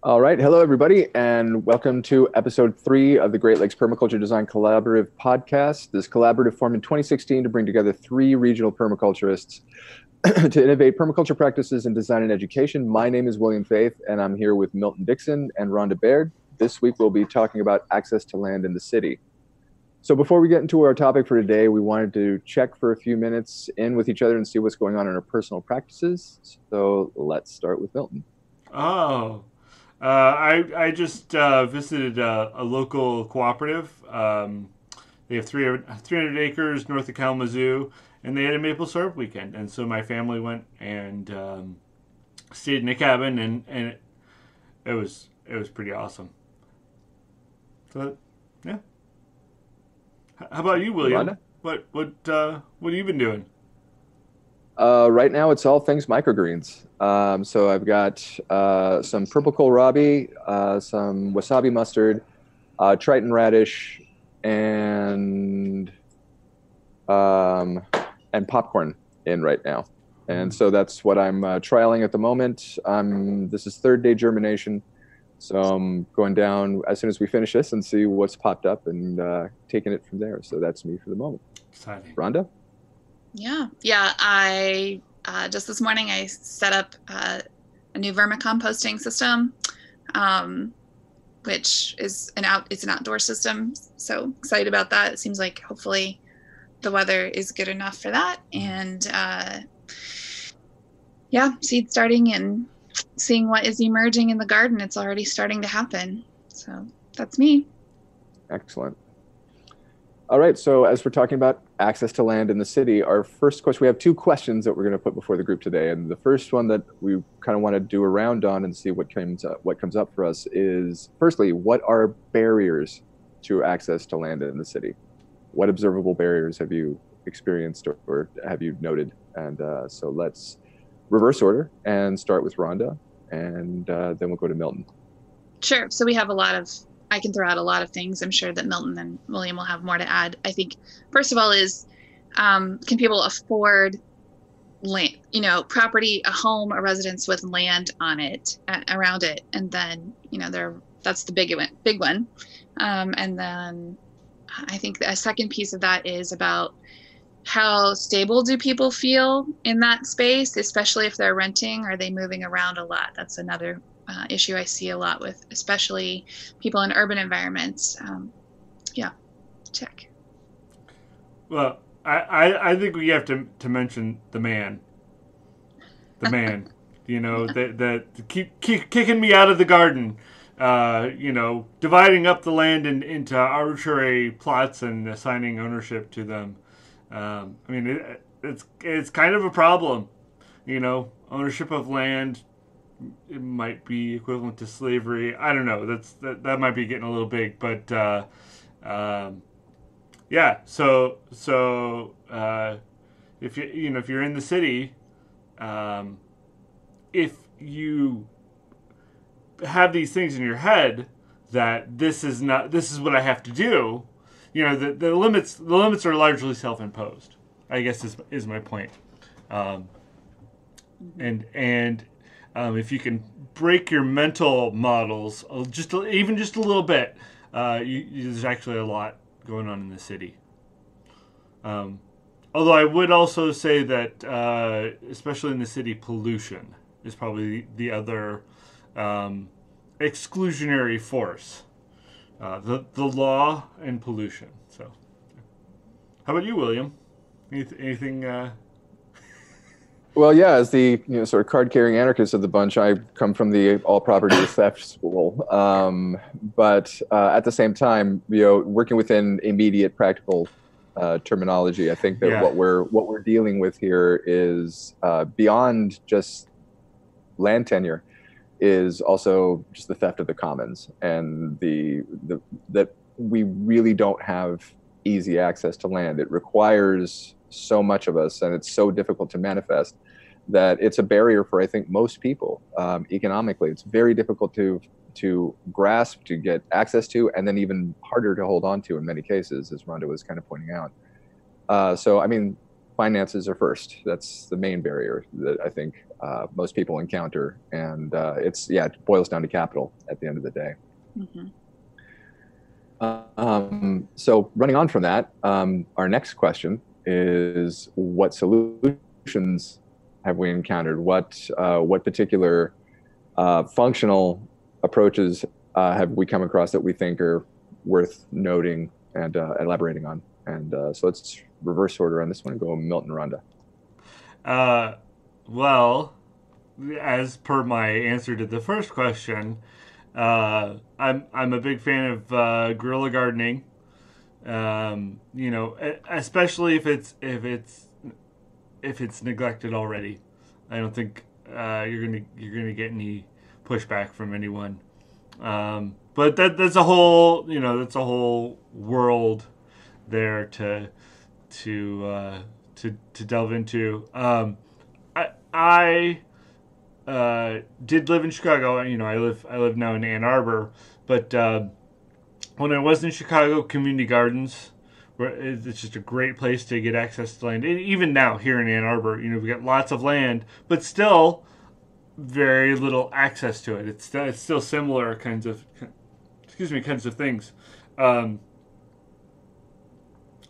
All right. Hello, everybody, and welcome to episode 3 of the Great Lakes Permaculture Design Collaborative podcast. This collaborative formed in 2016 to bring together 3 regional permaculturists to innovate permaculture practices in design and education. My name is William Faith, and I'm here with Milton Dixon and Rhonda Baird. This week, we'll be talking about access to land in the city. So before we get into our topic for today, we wanted to check for a few minutes in with each other and see what's going on in our personal practices. So let's start with Milton. Oh, I just visited a local cooperative. They have 300 acres north of Kalamazoo, and they had a maple syrup weekend. And so my family went and stayed in a cabin, and it was pretty awesome. So yeah. How about you, William? Rhonda? What have you been doing? Right now, it's all things microgreens. So I've got some purple kohlrabi, some wasabi mustard, Triton radish, and popcorn in right now. And so that's what I'm trialing at the moment. This is third day germination. So I'm going down as soon as we finish this and see what's popped up and taking it from there. So that's me for the moment. Exciting. Rhonda? Yeah. I just this morning I set up a new vermicomposting system, which is it's an outdoor system. So excited about that. It seems like hopefully the weather is good enough for that. And seed starting and seeing what is emerging in the garden. It's already starting to happen. So that's me. Excellent. All right, so as we're talking about access to land in the city, our first question, we have 2 questions that we're going to put before the group today. And the first one that we kind of want to do a round on and see what comes up for us is, firstly, what are barriers to access to land in the city? What observable barriers have you experienced or have you noted? And so let's reverse order and start with Rhonda, and then we'll go to Milton. Sure. So we have I can throw out a lot of things. I'm sure that Milton and William will have more to add. I think, first of all, is can people afford land, property, a home, a residence with land on it, around it? And then, that's the big one. And then I think a second piece of that is about how stable do people feel in that space, especially if they're renting. Are they moving around a lot? That's another issue I see a lot with, especially people in urban environments. Check. Well, I think we have to mention the man. The man, that keep kicking me out of the garden. Dividing up the land into arbitrary plots and assigning ownership to them. It's kind of a problem. Ownership of land, it might be equivalent to slavery. I don't know. That might be getting a little big, but yeah. So if if you're in the city, if you have these things in your head that this is what I have to do, the limits are largely self-imposed, I guess is my point. If you can break your mental models even just a little bit, there's actually a lot going on in the city. Although I would also say that, especially in the city, pollution is probably the other exclusionary force. The law and pollution. So, how about you, William? Anything? Well, yeah, as the sort of card-carrying anarchist of the bunch, I come from the all property is theft school. But at the same time, working within immediate practical terminology, I think that what we're dealing with here is beyond just land tenure, is also just the theft of the commons, and that we really don't have easy access to land. It requires so much of us, and it's so difficult to manifest that it's a barrier for, I think, most people. Economically, it's very difficult to grasp, to get access to, and then even harder to hold on to in many cases, as Rhonda was kind of pointing out. So, I mean, finances are first. That's the main barrier that I think most people encounter, and it boils down to capital at the end of the day. Mm-hmm. So running on from that, our next question is, what solutions have we encountered? What particular functional approaches have we come across that we think are worth noting and elaborating on? And so let's reverse order on this one and go Milton, Rhonda. Well, as per my answer to the first question, I'm a big fan of guerrilla gardening. Especially if it's neglected already. I don't think you're gonna get any pushback from anyone. But that's a whole world there to delve into. I did live in Chicago. I live now in Ann Arbor, but when I was in Chicago, community gardens, it's just a great place to get access to land. And even now, here in Ann Arbor, we got lots of land, but still very little access to it. It's still similar kinds of things.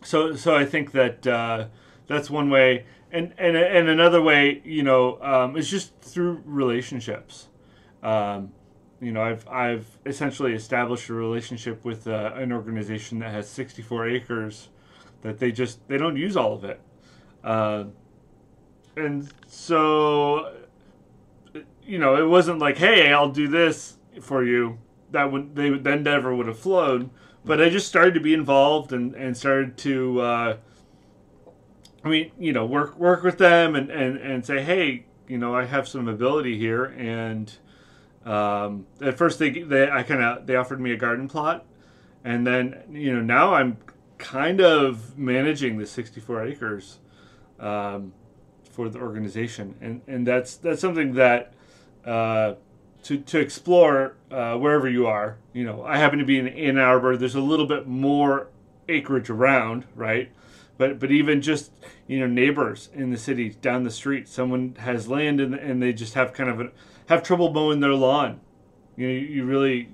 So I think that that's one way, and another way, is just through relationships. I've essentially established a relationship with an organization that has 64 acres that they don't use all of it. And so, it wasn't like, hey, I'll do this for you. That never would have flowed. But I just started to be involved and started to, work with them and say, hey, I have some ability here. And at first they offered me a garden plot, and then now I'm kind of managing the 64 acres for the organization, and that's something that to explore wherever you are. I happen to be in Ann Arbor. There's a little bit more acreage around, right? But even just neighbors in the city down the street, someone has land and they just have have trouble mowing their lawn. You really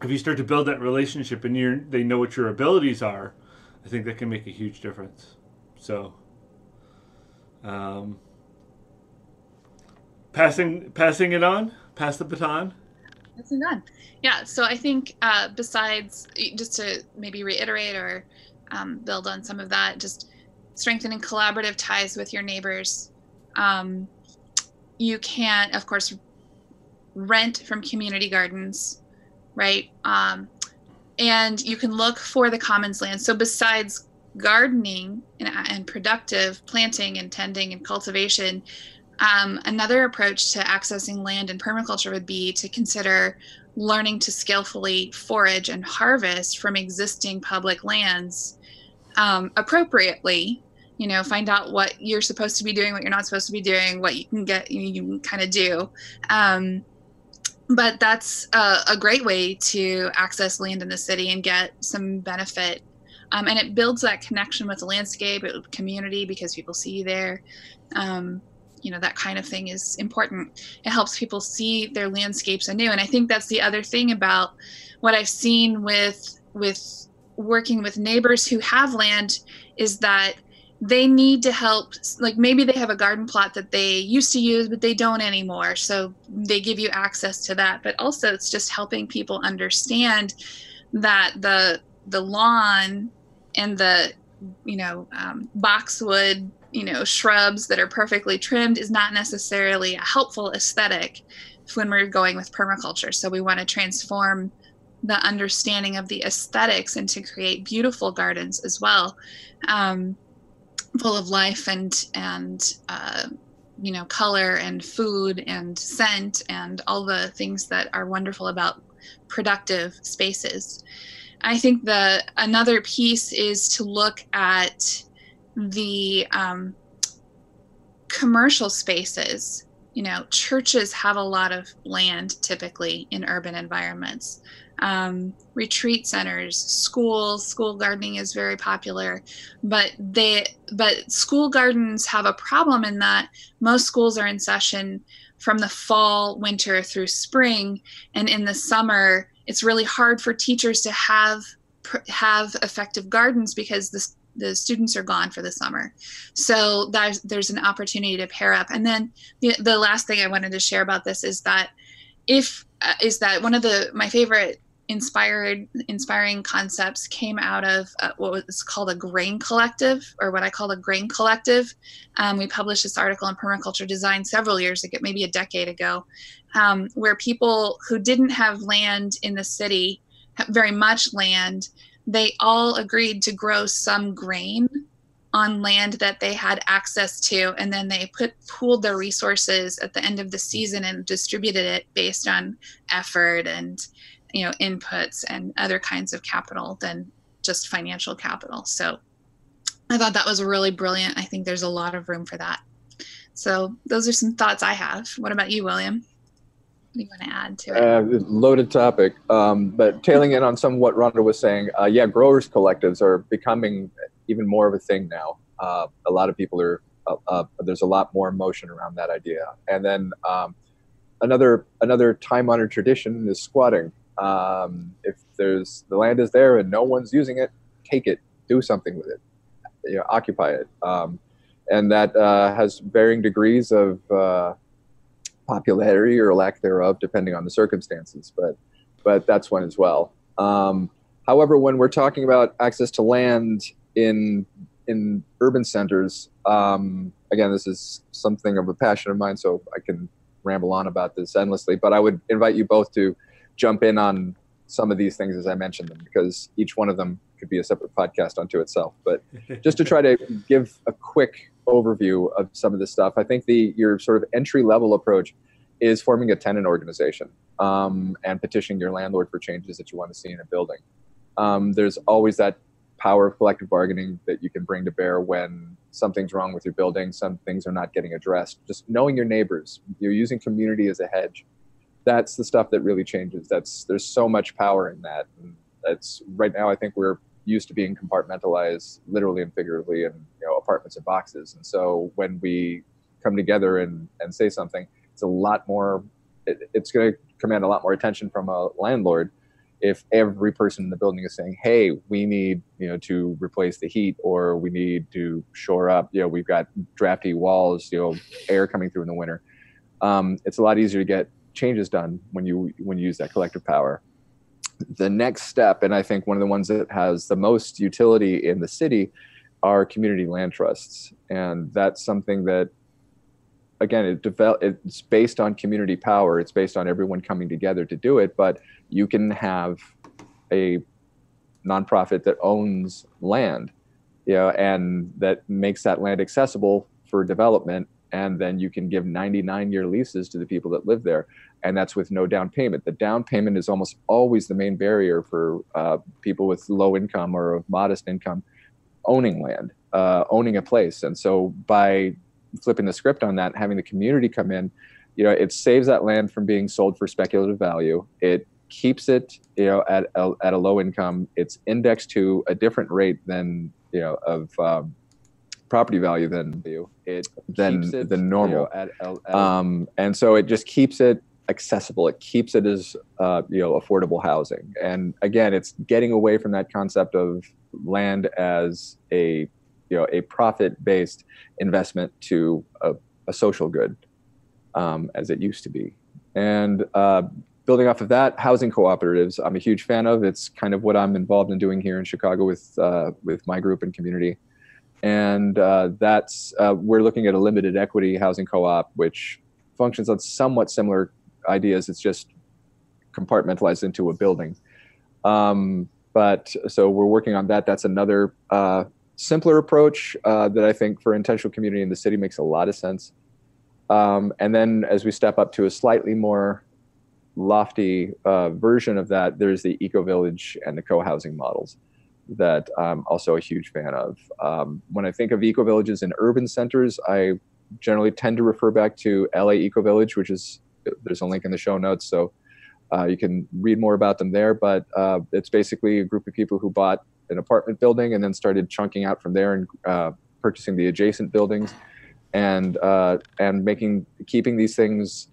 if you start to build that relationship and they know what your abilities are, I think that can make a huge difference. So, passing it on, pass the baton. Passing it on. Yeah. So I think besides, just to maybe reiterate or build on some of that, just strengthening collaborative ties with your neighbors. You can, of course, rent from community gardens, right? And you can look for the commons land. So besides gardening and productive planting and tending and cultivation, another approach to accessing land in permaculture would be to consider learning to skillfully forage and harvest from existing public lands appropriately. Find out what you're supposed to be doing, what you're not supposed to be doing, what you can get, you can kind of do. But that's a great way to access land in the city and get some benefit. And it builds that connection with the landscape, with community, because people see you there. That kind of thing is important. It helps people see their landscapes anew. And I think that's the other thing about what I've seen with working with neighbors who have land, is that they need to help. Like, maybe they have a garden plot that they used to use, but they don't anymore. So they give you access to that. But also it's just helping people understand that the lawn and the, boxwood, shrubs that are perfectly trimmed is not necessarily a helpful aesthetic when we're going with permaculture. So we want to transform the understanding of the aesthetics and to create beautiful gardens as well, full of life and color and food and scent and all the things that are wonderful about productive spaces. I think another piece is to look at the commercial spaces. Churches have a lot of land typically in urban environments. retreat centers, schools. School gardening is very popular, but school gardens have a problem in that most schools are in session from the fall, winter through spring, and in the summer it's really hard for teachers to have effective gardens because the students are gone for the summer. So there's an opportunity to pair up. And then the last thing I wanted to share about this is that one of my favorite inspiring concepts came out of what was called a grain collective, or what I call a grain collective. We published this article in Permaculture Design several years ago, maybe a decade ago, where people who didn't have land in the city, very much land, they all agreed to grow some grain on land that they had access to, and then they pooled their resources at the end of the season and distributed it based on effort and inputs and other kinds of capital than just financial capital. So I thought that was really brilliant. I think there's a lot of room for that. So those are some thoughts I have. What about you, William? What do you want to add to it? Loaded topic, but tailing in on some of what Rhonda was saying, growers collectives are becoming even more of a thing now. A lot of people are, there's a lot more motion around that idea. And then another time-honored tradition is squatting. If the land is there and no one's using it, take it, do something with it, occupy it. And that has varying degrees of popularity or lack thereof, depending on the circumstances, but that's one as well. However, when we're talking about access to land in urban centers, again, this is something of a passion of mine, so I can ramble on about this endlessly, but I would invite you both to jump in on some of these things as I mentioned them, because each one of them could be a separate podcast unto itself. But just to try to give a quick overview of some of this stuff, I think your sort of entry-level approach is forming a tenant organization and petitioning your landlord for changes that you want to see in a building. There's always that power of collective bargaining that you can bring to bear when something's wrong with your building, some things are not getting addressed. Just knowing your neighbors, you're using community as a hedge. That's the stuff that really changes. There's so much power in that. And that's right now, I think we're used to being compartmentalized literally and figuratively in apartments and boxes. And so when we come together and say something, it's a lot more, it's going to command a lot more attention from a landlord if every person in the building is saying, hey, we need to replace the heat, or we need to shore up, we've got drafty walls, air coming through in the winter. It's a lot easier to get changes done when you use that collective power. The next step, and I think one of the ones that has the most utility in the city, are community land trusts. And that's something that, again, it's based on community power. It's based on everyone coming together to do it. But you can have a nonprofit that owns land, and that makes that land accessible for development. And then you can give 99-year leases to the people that live there. And that's with no down payment. The down payment is almost always the main barrier for people with low income or of modest income owning land, owning a place. And so by flipping the script on that, having the community come in, it saves that land from being sold for speculative value. It keeps it, at a low income. It's indexed to a different rate than, of property value than normal. And so it just keeps it accessible. It keeps it as affordable housing. And again, it's getting away from that concept of land as a profit-based investment to a social good, as it used to be. And building off of that, housing cooperatives, I'm a huge fan of. It's kind of what I'm involved in doing here in Chicago with my group and community. And we're looking at a limited equity housing co-op, which functions on somewhat similar ideas. It's just compartmentalized into a building. But so we're working on that. That's another simpler approach that I think for intentional community in the city makes a lot of sense. And then as we step up to a slightly more lofty version of that, there's the eco-village and the co-housing models that I'm also a huge fan of. When I think of eco-villages in urban centers, I generally tend to refer back to LA Eco-Village, which is, there's a link in the show notes. So You can read more about them there, but it's basically a group of people who bought an apartment building and then started chunking out from there and purchasing the adjacent buildings, and keeping these things,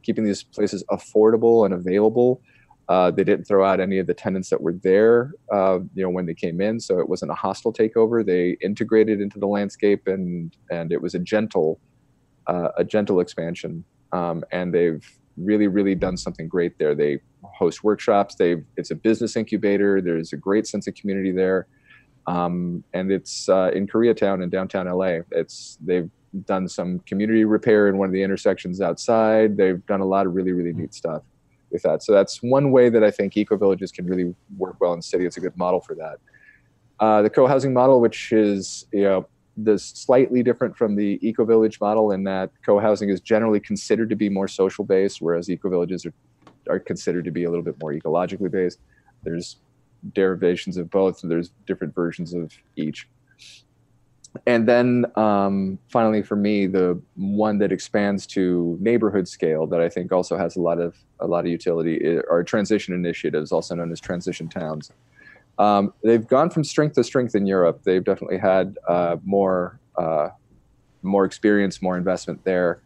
keeping these places affordable and available. They didn't throw out any of the tenants that were there, when they came in, so it wasn't a hostile takeover. They integrated into the landscape, and it was a gentle expansion. And they've really done something great there. They host workshops. It's a business incubator. There's a great sense of community there. And it's in Koreatown in downtown LA. They've done some community repair in one of the intersections outside. They've done a lot of really neat stuff with that. So that's one way that I think eco-villages can really work well in the city. It's a good model for that. The co-housing model, which is, slightly different from the eco-village model in that co-housing is generally considered to be more social based, whereas eco-villages are considered to be a little bit more ecologically based. There's derivations of both, so there's different versions of each. And then finally, for me, the one that expands to neighborhood scale that I think also has a lot of utility are transition initiatives, also known as transition towns. They've gone from strength to strength in Europe. They've definitely had more experience, more investment there,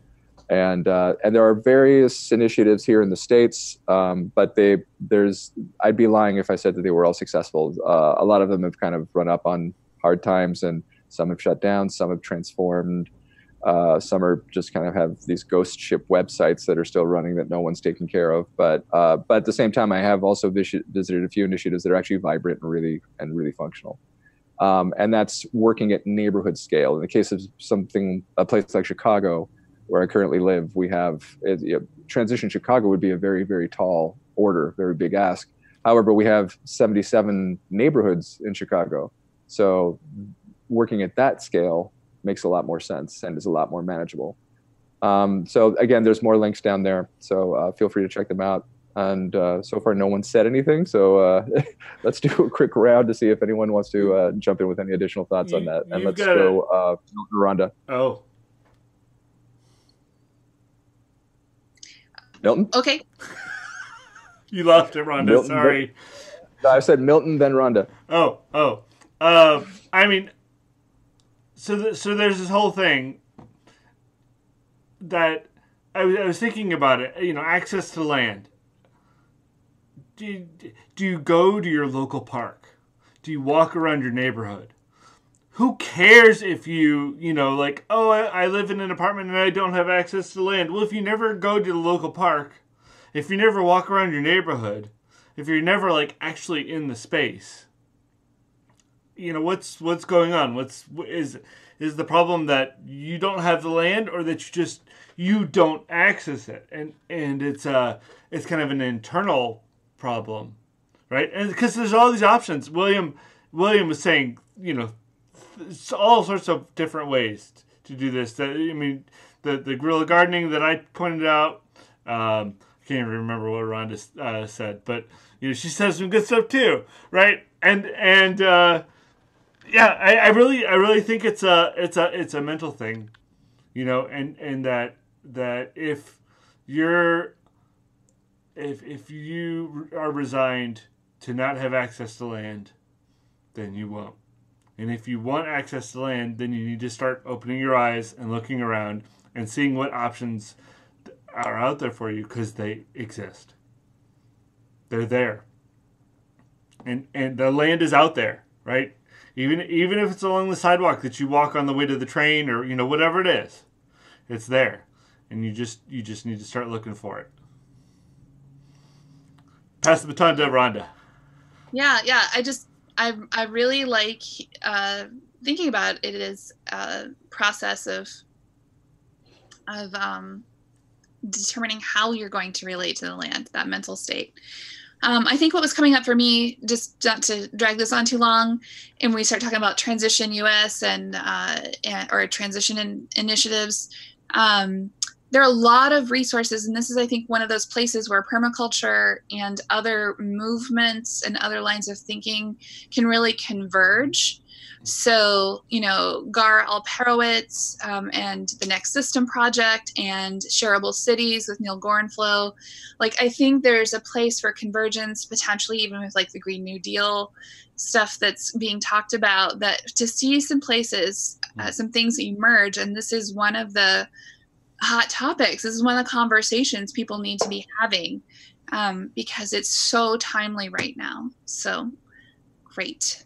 and there are various initiatives here in the States. But I'd be lying if I said that they were all successful. A lot of them have kind of run up on hard times, and some have shut down, some have transformed. Some are just kind of have these ghost ship websites that are still running that no one's taking care of. But at the same time, I have also visited a few initiatives that are actually vibrant and really functional. And that's working at neighborhood scale. In the case of a place like Chicago, where I currently live, we have Transition Chicago would be a very tall order, very big ask. However, we have 77 neighborhoods in Chicago, so working at that scale makes a lot more sense and is a lot more manageable. So again, there's more links down there, so feel free to check them out. And so far, no one said anything, so let's do a quick round to see if anyone wants to jump in with any additional thoughts on that. And let's go, Rhonda. Oh. Milton? Okay. You lost it, Rhonda. Milton, sorry. I said Milton, then Rhonda. Oh. I mean, so there's this whole thing that I was thinking about it. Access to land. Do you go to your local park? Do you walk around your neighborhood? Who cares if I live in an apartment and I don't have access to land? Well, if you never go to the local park, if you never walk around your neighborhood, if you're never actually in the space, what's going on? Is the problem that you don't have the land, or that you don't access it? And it's kind of an internal problem, right? And because there's all these options. William was saying, all sorts of different ways to do this. The guerrilla gardening that I pointed out. I can't even remember what Rhonda said, but she says some good stuff too, right? And I really think it's a mental thing, and that if you are resigned to not have access to land, then you won't. And if you want access to land, then you need to start opening your eyes and looking around and seeing what options are out there for you, because they exist. They're there. And the land is out there, right? Even if it's along the sidewalk that you walk on the way to the train, or whatever it is, it's there. And you just need to start looking for it. Pass the baton to Rhonda. Yeah. I really like thinking about it as a process of determining how you're going to relate to the land, that mental state. I think what was coming up for me, just not to drag this on too long, and we start talking about Transition US or transition initiatives, there are a lot of resources, and this is, I think, one of those places where permaculture and other movements and other lines of thinking can really converge. So, Gar Alperowitz and the Next System Project and Shareable Cities with Neil Gorenflow. Like, I think there's a place for convergence, potentially even with like the Green New Deal stuff that's being talked about, that to see some places, some things emerge. And this is one of the hot topics. This is one of the conversations people need to be having because it's so timely right now. So great.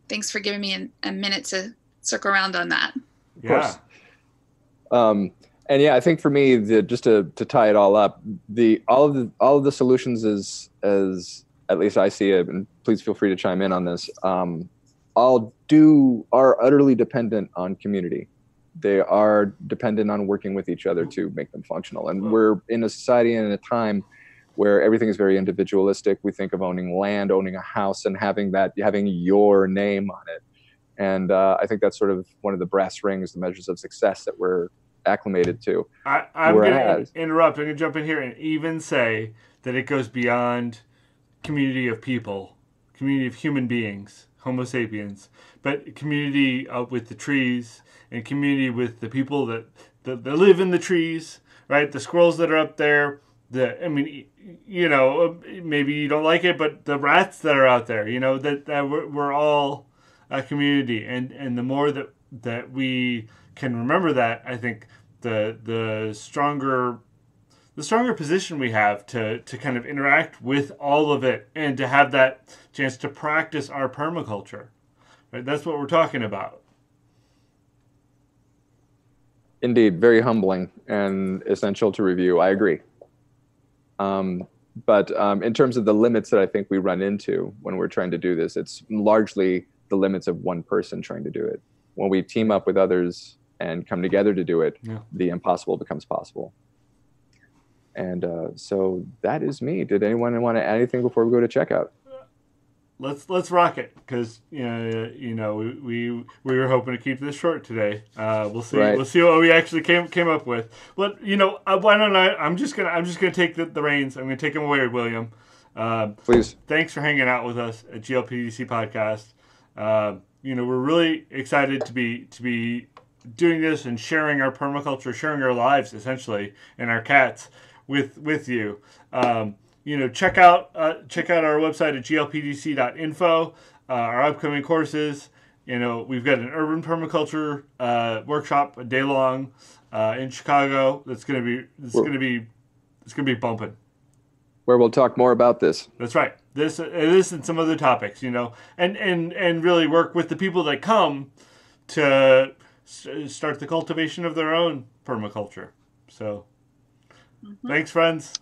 Thanks for giving me a minute to circle around on that. Of course. And yeah, I think for me, just to tie it all up, all of the solutions as at least I see it, and please feel free to chime in on this, are utterly dependent on community. They are dependent on working with each other to make them functional. And we're in a society and in a time where everything is very individualistic. We think of owning land, owning a house, and having your name on it. And I think that's sort of one of the brass rings, the measures of success that we're acclimated to. I'm going to interrupt. I'm going to jump in here and even say that it goes beyond community of people, community of human beings, Homo sapiens, but community with the trees and community with the people that live in the trees, right? The squirrels that are up there. Maybe you don't like it, but the rats that are out there, that we're all a community, and the more that we can remember that, I think the stronger position we have to kind of interact with all of it and to have that chance to practice our permaculture. Right? That's what we're talking about. Indeed, very humbling and essential to review. I agree. But in terms of the limits that I think we run into when we're trying to do this, it's largely the limits of one person trying to do it. When we team up with others and come together to do it, the impossible becomes possible. And so that is me. Did anyone want to add anything before we go to checkout? Let's rock it, because we were hoping to keep this short today. We'll see. Right. We'll see what we actually came up with. But why don't I'm just gonna take the reins. I'm gonna take them away, William. Please. Thanks for hanging out with us at GLPDC podcast. We're really excited to be doing this and sharing our permaculture, sharing our lives essentially, and our cats with you. Check out our website at glpdc.info, our upcoming courses. We've got an urban permaculture workshop, a day long, in Chicago. It's gonna be bumping. Where we'll talk more about this. That's right. This and some other topics, and really work with the people that come to start the cultivation of their own permaculture. So, Thanks, friends.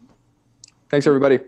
Thanks, everybody.